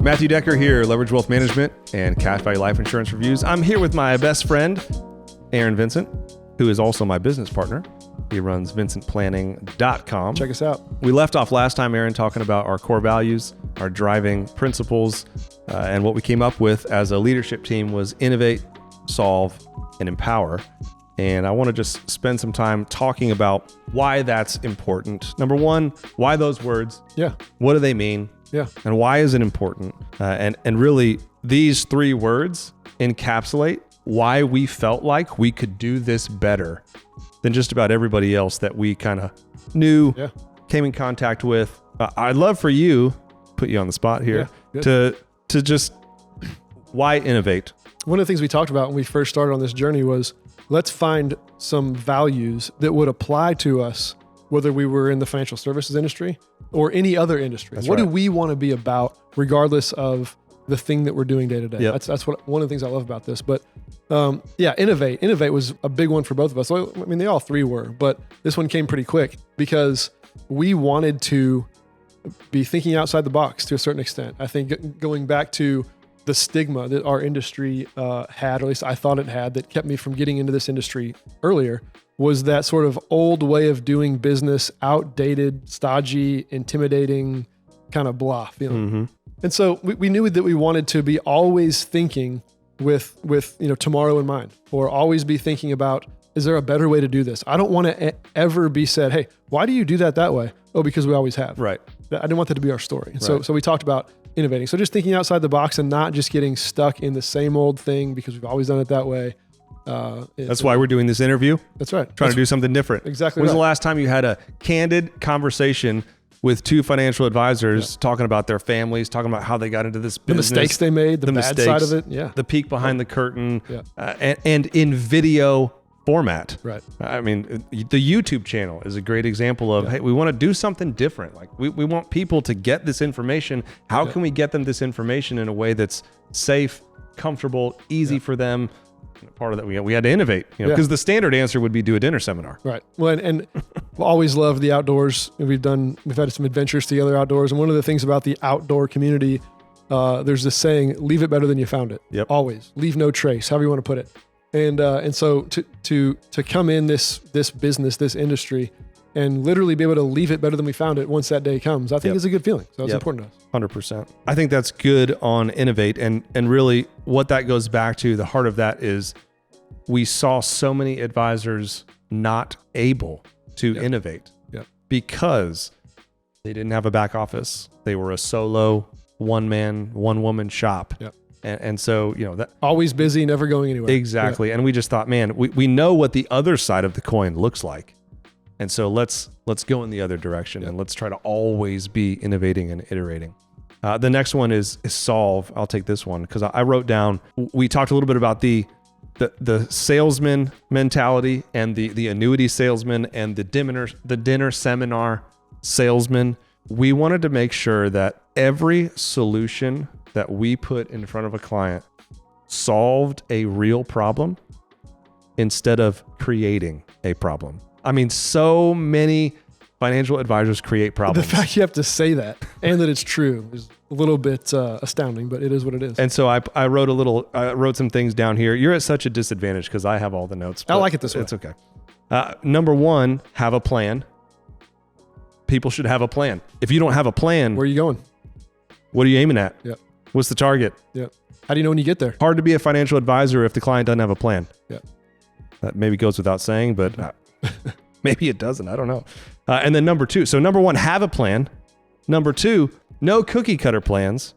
Matthew Decker here, Leverage Wealth Management and Cash Value Life Insurance Reviews. I'm here with my best friend, Aaron Vincent, who is also my business partner. He runs vincentplanning.com. Check us out. We left off last time, Aaron, talking about our core values, our driving principles, and what we came up with as a leadership team was innovate, solve, and empower. And I want to just spend some time talking about why that's important. Number one, why those words? Yeah. What do they mean? Yeah. And why is it important? And really, these three words encapsulate why we felt like we could do this better than just about everybody else that we kind of knew, came in contact with. I'd love for you, put you on the spot here, to just, why innovate? One of the things we talked about when we first started on this journey was, let's find some values that would apply to us, whether we were in the financial services industry or any other industry. What do we want to be about, regardless of the thing that we're doing day to day? That's what one of the things I love about this. But innovate. Innovate was a big one for both of us. I mean, they all three were, but this one came pretty quick because we wanted to be thinking outside the box to a certain extent. I think going back to the stigma that our industry had, or at least I thought it had, that kept me from getting into this industry earlier, was that sort of old way of doing business, outdated, stodgy, intimidating, kind of blah feeling. Mm-hmm. And so we knew that we wanted to be always thinking with tomorrow in mind, or always be thinking about, is there a better way to do this? I don't want to ever be said, hey, why do you do that way? Oh, because we always have. Right. I didn't want that to be our story. And so we talked about innovating. So just thinking outside the box and not just getting stuck in the same old thing because we've always done it that way. That's why we're doing this interview. That's right. Trying to do something different. Exactly. When was the last time you had a candid conversation with two financial advisors talking about their families, talking about how they got into this business, the mistakes they made, the bad side of it, the peek behind the curtain, and in video format. Right. I mean, the YouTube channel is a great example of, hey, we want to do something different. Like we want people to get this information. How can we get them this information in a way that's safe, comfortable, easy for them? Part of that, we had to innovate, because the standard answer would be do a dinner seminar. Right. Well, and we always loved the outdoors. We've had some adventures together outdoors. And one of the things about the outdoor community, there's this saying, leave it better than you found it. Yep. Always leave no trace, however you want to put it. And so to come in this business, this industry, and literally be able to leave it better than we found it once that day comes, I think is a good feeling. So it's important to us. 100%. I think that's good on innovate. And really what that goes back to, the heart of that is we saw so many advisors not able to innovate because they didn't have a back office. They were a solo, one man, one woman shop. Yep. And so, that always busy, never going anywhere. Exactly. And we just thought, man, we know what the other side of the coin looks like. And so let's go in the other direction and let's try to always be innovating and iterating. The next one is solve. I'll take this one because I wrote down, we talked a little bit about the salesman mentality and the annuity salesman and the dinner seminar salesman. We wanted to make sure that every solution that we put in front of a client solved a real problem instead of creating a problem. I mean, so many financial advisors create problems. The fact you have to say that and that it's true is a little bit astounding, but it is what it is. And so I wrote some things down here. You're at such a disadvantage because I have all the notes. I like it this way. It's okay. Number one, have a plan. People should have a plan. If you don't have a plan, where are you going? What are you aiming at? Yep. What's the target? Yep. How do you know when you get there? Hard to be a financial advisor if the client doesn't have a plan. Yep. That maybe goes without saying, but maybe it doesn't. I don't know. And then number two. So number one, have a plan. Number two, no cookie cutter plans.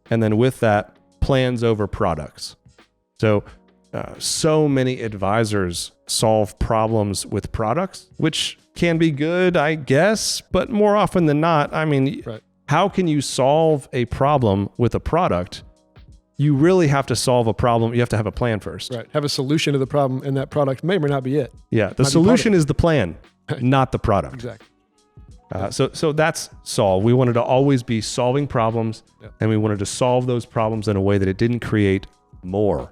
And then with that, plans over products. So many advisors solve problems with products, which can be good, I guess, but more often than not, I mean, how can you solve a problem with a product? You really have to solve a problem. You have to have a plan first. Right. Have a solution to the problem, and that product may or may not be it. Yeah. The solution is the plan, not the product. Exactly. So that's solve. We wanted to always be solving problems, and we wanted to solve those problems in a way that it didn't create more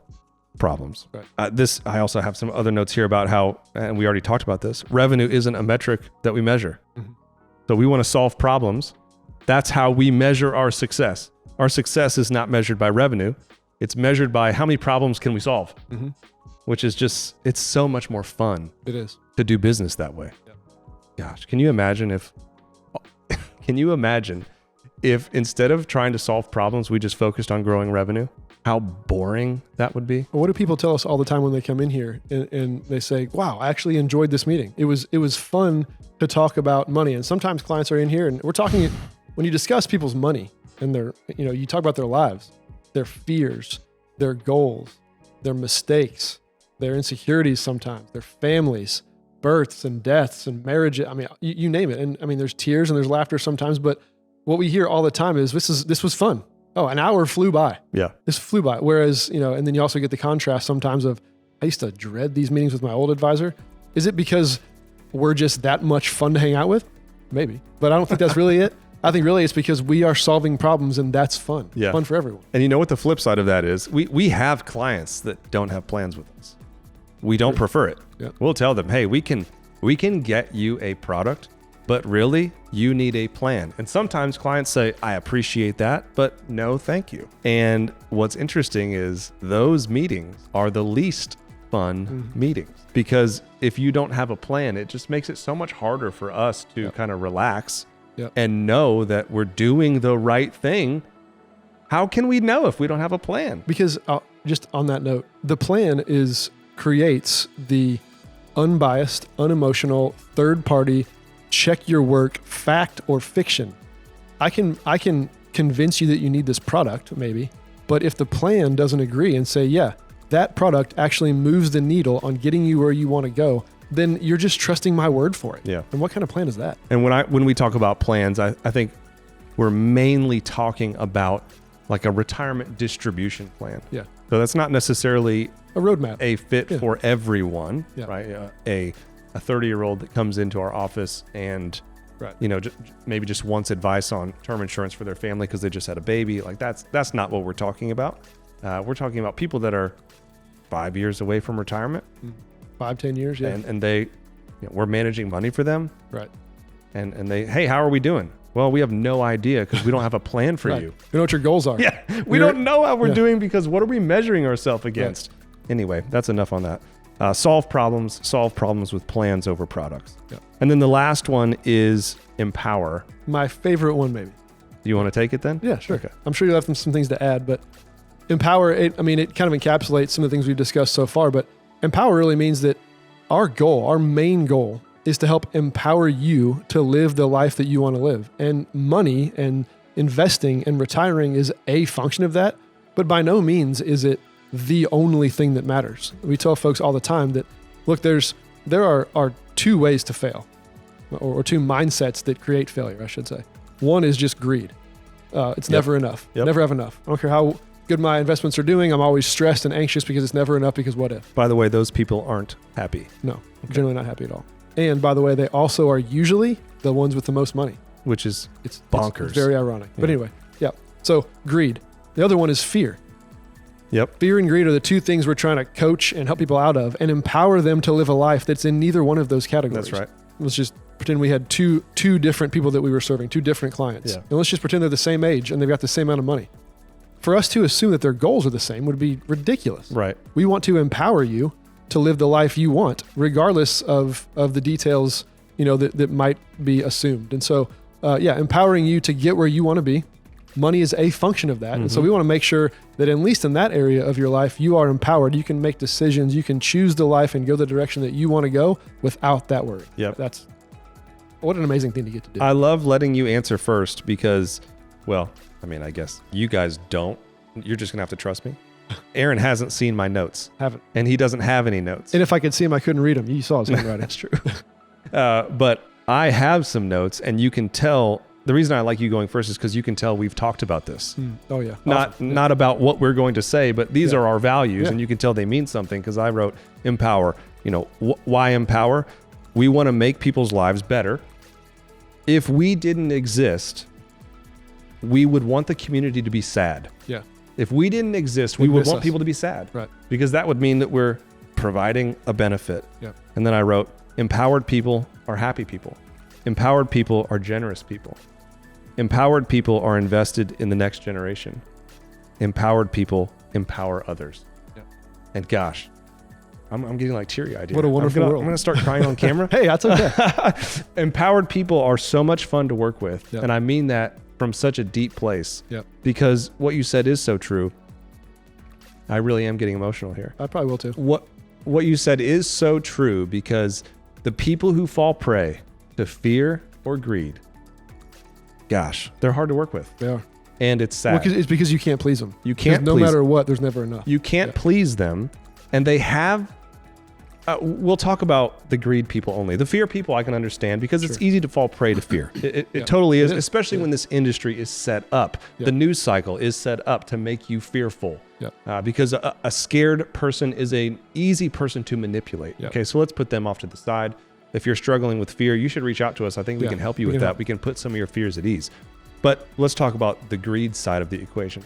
problems. Right. I also have some other notes here about how, and we already talked about this, revenue isn't a metric that we measure. Mm-hmm. So we want to solve problems. That's how we measure our success. Our success is not measured by revenue. It's measured by how many problems can we solve, which is just, it's so much more fun. It is. To do business that way. Yep. Gosh, can you imagine if instead of trying to solve problems, we just focused on growing revenue? How boring that would be. What do people tell us all the time when they come in here and they say, wow, I actually enjoyed this meeting. It was fun to talk about money. And sometimes clients are in here and we're talking, when you discuss people's money and you talk about their lives, their fears, their goals, their mistakes, their insecurities sometimes, their families, births and deaths and marriage. I mean, you name it. And I mean, there's tears and there's laughter sometimes, but what we hear all the time is this was fun. Oh, an hour flew by. Yeah. This flew by. Whereas, and then you also get the contrast sometimes of, I used to dread these meetings with my old advisor. Is it because we're just that much fun to hang out with? Maybe, but I don't think that's really it. I think really it's because we are solving problems and that's fun. Yeah. Fun for everyone. And you know what the flip side of that is? We have clients that don't have plans with us. We don't prefer it. Yeah. We'll tell them, hey, we can get you a product, but really you need a plan. And sometimes clients say, I appreciate that, but no, thank you. And what's interesting is those meetings are the least fun meetings, because if you don't have a plan, it just makes it so much harder for us to kind of relax and know that we're doing the right thing. How can we know if we don't have a plan? Because just on that note, the plan creates the unbiased, unemotional, third-party, check your work, fact or fiction. I can convince you that you need this product, maybe, but if the plan doesn't agree and say, yeah, that product actually moves the needle on getting you where you want to go, then you're just trusting my word for it. Yeah. And what kind of plan is that? And when we talk about plans, I think we're mainly talking about like a retirement distribution plan. Yeah. So that's not necessarily a roadmap, a fit for everyone, Yeah. right? A 30-year-old that comes into our office and Right. maybe just wants advice on term insurance for their family because they just had a baby. Like that's not what we're talking about. We're talking about people that are 5 years away from retirement, 5-10 years, yeah. and they, we're managing money for them, Right. and they, hey, how are we doing? Well, we have no idea because we don't have a plan for Right. you. You know what your goals are. Yeah, we don't know how we're doing because what are we measuring ourselves against? Right. Anyway, that's enough on that. Solve problems with plans over products. Yeah. And then the last one is empower. My favorite one, maybe. Do you want to take it then? Yeah, sure. Okay. I'm sure you'll have some things to add, but empower, it kind of encapsulates some of the things we've discussed so far, but empower really means that our main goal is to help empower you to live the life that you want to live. And money and investing and retiring is a function of that, but by no means is it the only thing that matters. We tell folks all the time that, look, there are two ways to fail, or two mindsets that create failure, I should say. One is just greed. It's never enough. Never have enough. I don't care how good my investments are doing. I'm always stressed and anxious because it's never enough because what if? By the way, those people aren't happy. No, generally not happy at all. And by the way, they also are usually the ones with the most money. Which is bonkers. It's very ironic. But anyway, yeah. So greed. The other one is fear. Yep. Fear and greed are the two things we're trying to coach and help people out of and empower them to live a life that's in neither one of those categories. That's right. Let's just pretend we had two different people that we were serving, two different clients. Yeah. And let's just pretend they're the same age and they've got the same amount of money. For us to assume that their goals are the same would be ridiculous. Right. We want to empower you to live the life you want, regardless of the details, that might be assumed. And so, empowering you to get where you want to be. Money is a function of that. And so we want to make sure that at least in that area of your life, you are empowered. You can make decisions. You can choose the life and go the direction that you want to go without that worry. Yep. That's what an amazing thing to get to do. I love letting you answer first because, I guess you guys don't. You're just going to have to trust me. Aaron hasn't seen my notes. Haven't. And he doesn't have any notes. And if I could see him, I couldn't read them. You saw his handwriting. That's true. But I have some notes, and you can tell. The reason I like you going first is because you can tell we've talked about this. Oh, yeah. Not about what we're going to say, but these are our values, and you can tell they mean something because I wrote empower. Why empower? We want to make people's lives better. If we didn't exist, we would want the community to be sad. Yeah. If we didn't exist, we would want people to be sad. Right. Because that would mean that we're providing a benefit. Yep. And then I wrote, empowered people are happy people. Empowered people are generous people. Empowered people are invested in the next generation. Empowered people empower others. Yep. And gosh, I'm getting like teary-eyed here. What a wonderful world. I'm going to start crying on camera. Hey, that's okay. Empowered people are so much fun to work with. Yep. And I mean that from such a deep place. Yep. Because what you said is so true. I really am getting emotional here. I probably will too. What you said is so true, because the people who fall prey to fear or greed, gosh, they're hard to work with. They are. And it's sad. Well, it's because you can't please them. You can't no please matter what, there's never enough. You can't please them. And they have, we'll talk about the greed people only. The fear people I can understand, because it's easy to fall prey to fear. It totally is, especially when this industry is set up. The news cycle is set up to make you fearful. Because a scared person is an easy person to manipulate. Okay, so let's put them off to the side. If you're struggling with fear, you should reach out to us. I think we can help you with that. We can put some of your fears at ease. But let's talk about the greed side of the equation.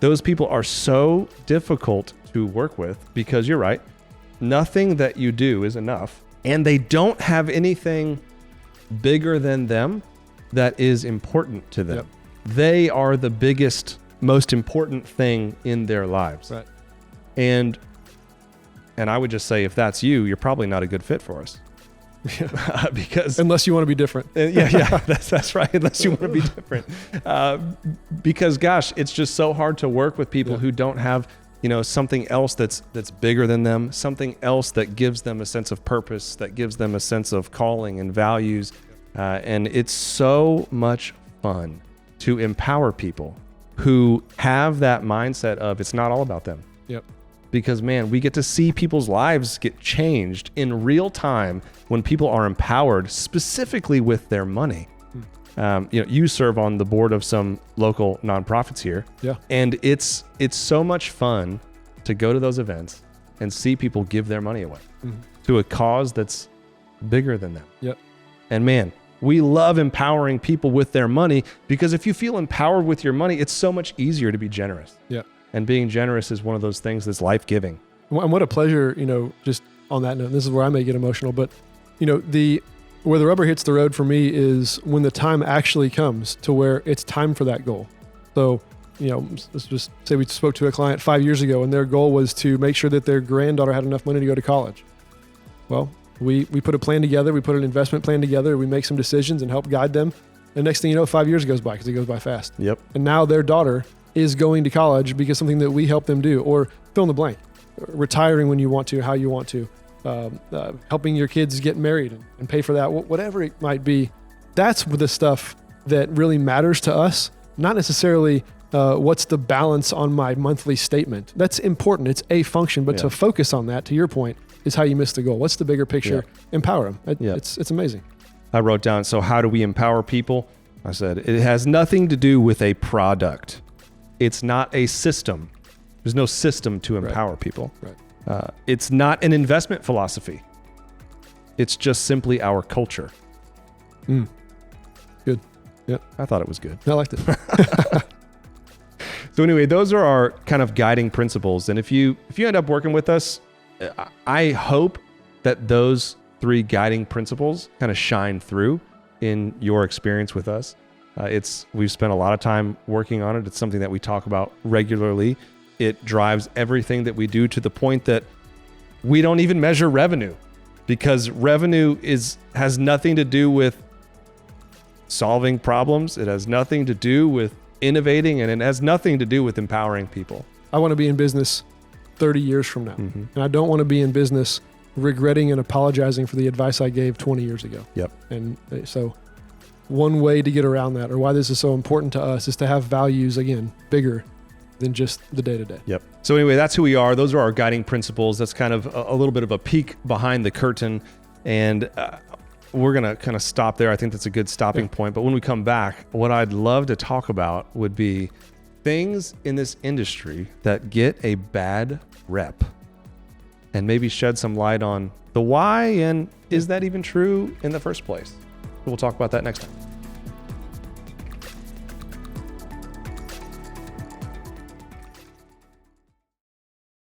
Those people are so difficult to work with, because you're right, nothing that you do is enough, and they don't have anything bigger than them that is important to them. They are the biggest, most important thing in their lives. Right. And I would just say, if that's you, you're probably not a good fit for us. Because unless you want to be different. That's right. Unless you want to be different. Because gosh, it's just so hard to work with people who don't have, something else that's bigger than them, something else that gives them a sense of purpose, that gives them a sense of calling and values. And it's so much fun to empower people who have that mindset of it's not all about them. Yep. Because man, we get to see people's lives get changed in real time when people are empowered, specifically with their money. You serve on the board of some local nonprofits here. Yeah. And it's so much fun to go to those events and see people give their money away to a cause that's bigger than them. Yep. And man, we love empowering people with their money, because if you feel empowered with your money, it's so much easier to be generous. Yeah. And being generous is one of those things that's life-giving. And what a pleasure, just on that note, this is where I may get emotional, but where the rubber hits the road for me is when the time actually comes to where it's time for that goal. So, let's just say we spoke to a client 5 years ago, and their goal was to make sure that their granddaughter had enough money to go to college. Well, we put a plan together. We put an investment plan together. We make some decisions and help guide them. And next thing you know, 5 years goes by, because it goes by fast. Yep. And now their daughter is going to college because something that we help them do, or fill in the blank, retiring when you want to, how you want to, helping your kids get married and pay for that, whatever it might be. That's the stuff that really matters to us, not necessarily what's the balance on my monthly statement. That's important. It's a function, but to focus on that, to your point, is how you miss the goal. What's the bigger picture? Empower them. It's amazing. I wrote down, so how do we empower people? I said, it has nothing to do with a product. It's not a system. There's no system to empower people. Right. It's not an investment philosophy. It's just simply our culture. Good. Yeah. I thought it was good. I liked it. So anyway, those are our kind of guiding principles. And if you end up working with us, I hope that those 3 guiding principles kind of shine through in your experience with us. We've spent a lot of time working on it. It's something that we talk about regularly. It drives everything that we do, to the point that we don't even measure revenue, because revenue has nothing to do with solving problems. It has nothing to do with innovating, and it has nothing to do with empowering people. I want to be in business 30 years from now. And I don't want to be in business regretting and apologizing for the advice I gave 20 years ago. Yep. And so one way to get around that, or why this is so important to us, is to have values, again, bigger than just the day-to-day. Yep. So anyway, that's who we are. Those are our guiding principles. That's kind of a little bit of a peek behind the curtain. And we're going to kind of stop there. I think that's a good stopping point. But when we come back, what I'd love to talk about would be things in this industry that get a bad rep, and maybe shed some light on the why, and is that even true in the first place? We'll talk about that next time.